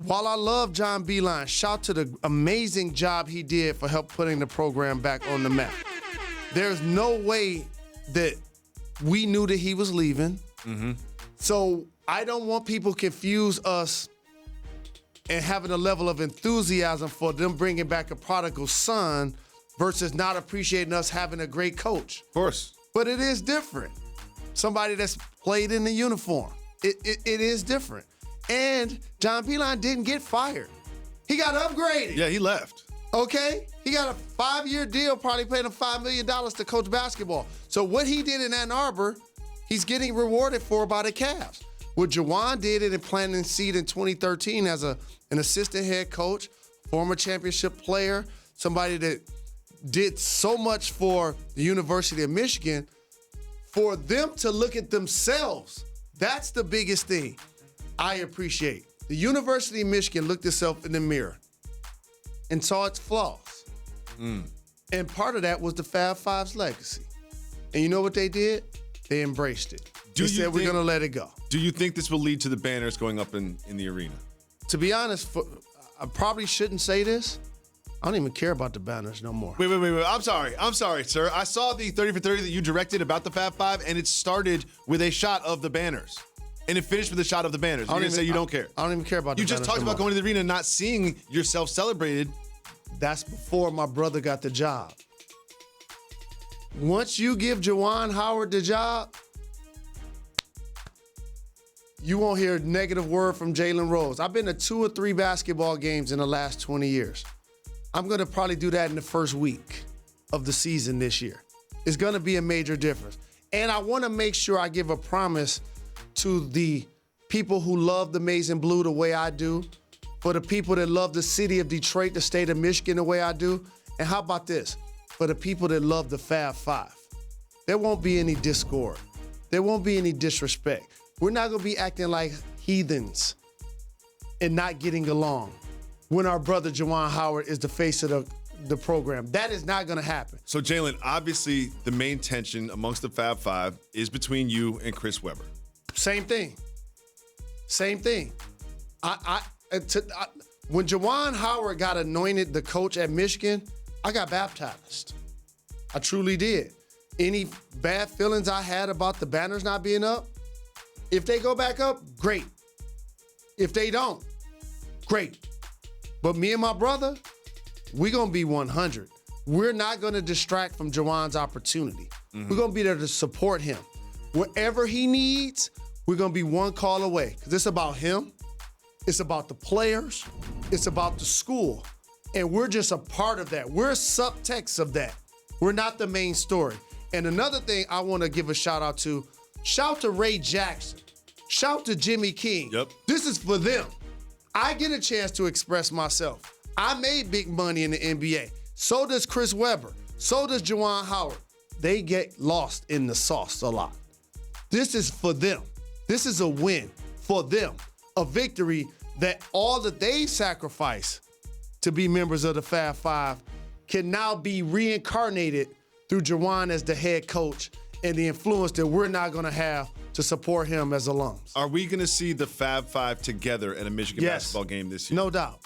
while I love John Beilein, shout to the amazing job he did for help putting the program back on the map. There's no way that we knew that he was leaving. So I don't want people confuse us and having a level of enthusiasm for them bringing back a prodigal son versus not appreciating us having a great coach. Of course. But it is different. Somebody that's played in the uniform. It is different. And John Beilein didn't get fired. He got upgraded. Yeah, he left. Okay? He got a 5-year deal, probably paying him $5 million to coach basketball. So what he did in Ann Arbor, he's getting rewarded for by the Cavs. What Juwan did in planting seed in 2013 as an assistant head coach, former championship player, somebody that did so much for the University of Michigan, for them to look at themselves, that's the biggest thing I appreciate. The University of Michigan looked itself in the mirror and saw its flaws. And part of that was the Fab Five's legacy. And you know what they did? They embraced it. They said, we're going to let it go. Do you think this will lead to the banners going up in the arena? To be honest, I probably shouldn't say this. I don't even care about the banners no more. Wait. I'm sorry, sir. I saw the 30 for 30 that you directed about the Fab Five, and it started with a shot of the banners. And it finished with a shot of the banners. You're going to say you don't care. I don't even care about the banners. You just talked about going to the arena and not seeing yourself celebrated. That's before my brother got the job. Once you give Juwan Howard the job, you won't hear a negative word from Jalen Rose. I've been to 2 or 3 basketball games in the last 20 years. I'm going to probably do that in the first week of the season this year. It's going to be a major difference. And I want to make sure I give a promise to the people who love the Maize and Blue the way I do, for the people that love the city of Detroit, the state of Michigan the way I do, and how about this? For the people that love the Fab Five. There won't be any discord. There won't be any disrespect. We're not going to be acting like heathens and not getting along when our brother Juwan Howard is the face of the program. That is not going to happen. So, Jalen, obviously the main tension amongst the Fab Five is between you and Chris Webber. Same thing. When Juwan Howard got anointed the coach at Michigan, I got baptized. I truly did. Any bad feelings I had about the banners not being up, if they go back up, great. If they don't, great. But me and my brother, we're going to be 100. We're not going to distract from Juwan's opportunity. We're going to be there to support him. Whatever he needs, we're going to be one call away. Because it's about him. It's about the players. It's about the school. And we're just a part of that. We're subtext of that. We're not the main story. And another thing I want to give a shout out to Ray Jackson. Shout to Jimmy King. Yep. This is for them. I get a chance to express myself. I made big money in the NBA. So does Chris Webber. So does Juwan Howard. They get lost in the sauce a lot. This is for them. This is a win for them. A victory that all that they sacrificed to be members of the Fab Five can now be reincarnated through Juwan as the head coach and the influence that we're not going to have to support him as alums. Are we going to see the Fab Five together at a Michigan basketball game this year? No doubt.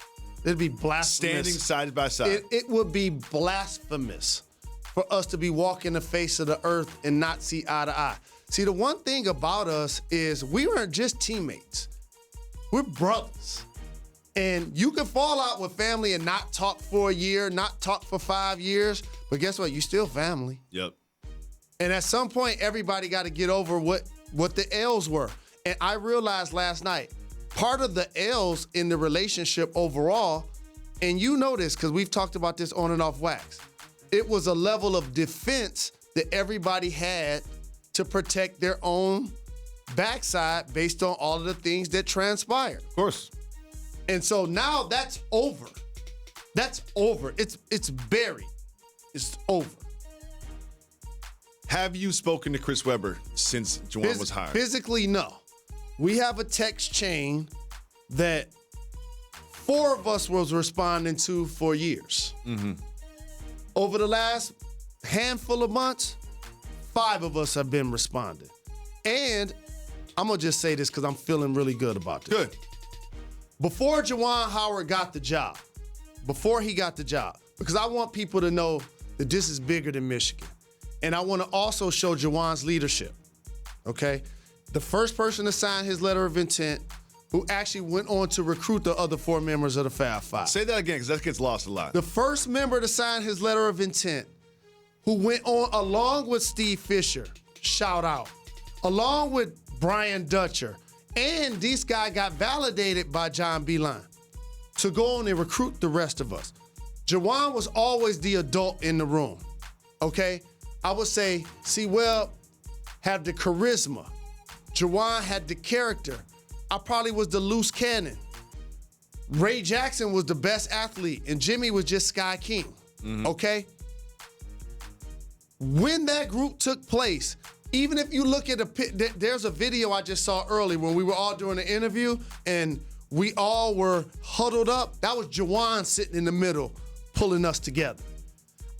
It'd be blasphemous. Standing side by side. It would be blasphemous for us to be walking the face of the earth and not see eye to eye. See, the one thing about us is we weren't just teammates. We're brothers. And you can fall out with family and not talk for a year, not talk for 5 years, but guess what? You still family. Yep. And at some point, everybody got to get over what the L's were. And I realized last night, part of the L's in the relationship overall, and you know this because we've talked about this on and off wax, it was a level of defense that everybody had to protect their own backside based on all of the things that transpired. Of course. And so now that's over. That's over. It's buried. It's over. Have you spoken to Chris Webber since Juwan was hired? Physically, no. We have a text chain that 4 of us was responding to for years. Over the last handful of months, 5 of us have been responding. And I'm going to just say this because I'm feeling really good about this. Good. Before Juwan Howard got the job, because I want people to know that this is bigger than Michigan. And I want to also show Juwan's leadership, okay? The first person to sign his letter of intent, who actually went on to recruit the other 4 members of the Fab Five. Say that again, because that gets lost a lot. The first member to sign his letter of intent, who went on along with Steve Fisher, shout out, along with Brian Dutcher, and this guy got validated by John Beilein to go on and recruit the rest of us. Juwan was always the adult in the room, okay? I would say Sewell had the charisma. Juwan had the character. I probably was the loose cannon. Ray Jackson was the best athlete, and Jimmy was just Sky King, okay? When that group took place, even if you look at there's a video I just saw earlier when we were all doing an interview and we all were huddled up. That was Juwan sitting in the middle, pulling us together.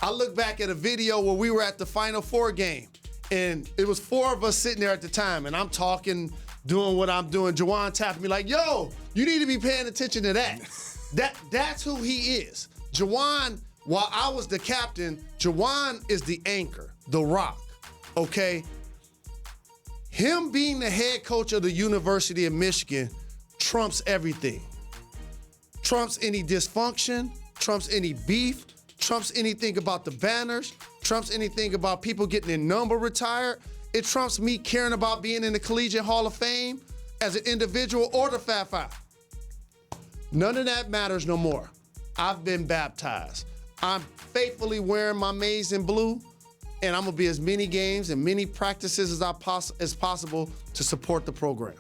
I look back at a video where we were at the Final Four game, and it was 4 of us sitting there at the time, and I'm talking, doing what I'm doing. Juwan tapping me like, yo, you need to be paying attention to that. That's who he is. Juwan, while I was the captain, Juwan is the anchor, the rock, okay? Him being the head coach of the University of Michigan trumps everything. Trumps any dysfunction, trumps any beef, trumps anything about the banners, trumps anything about people getting their number retired. It trumps me caring about being in the Collegiate Hall of Fame as an individual or the Fab Five. None of that matters no more. I've been baptized. I'm faithfully wearing my maize and blue, and I'm gonna be as many games and many practices as possible to support the program.